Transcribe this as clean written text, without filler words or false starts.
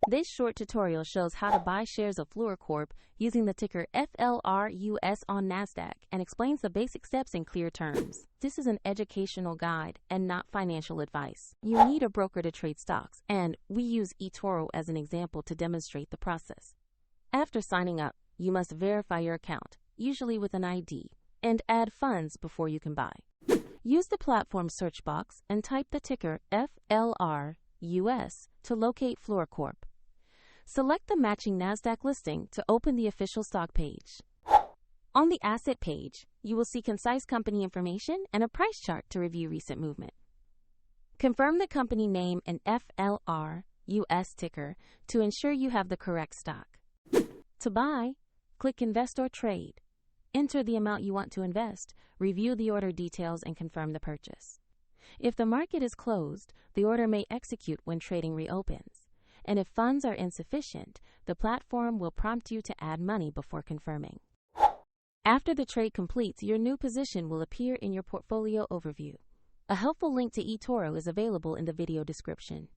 This short tutorial shows how to buy shares of Fluor Corp using the ticker FLRUS on NASDAQ and explains the basic steps in clear terms. This is an educational guide and not financial advice. You need a broker to trade stocks, and we use eToro as an example to demonstrate the process. After signing up, you must verify your account, usually with an ID, and add funds before you can buy. Use the platform search box and type the ticker FLRUS to locate Fluor Corp. Select the matching NASDAQ listing to open the official stock page. On the asset page, you will see concise company information and a price chart to review recent movement. Confirm the company name and FLRUS ticker to ensure you have the correct stock. To buy, click Invest or Trade. Enter the amount you want to invest, review the order details, and confirm the purchase. If the market is closed, the order may execute when trading reopens. And if funds are insufficient, the platform will prompt you to add money before confirming. After the trade completes, your new position will appear in your portfolio overview. A helpful link to eToro is available in the video description.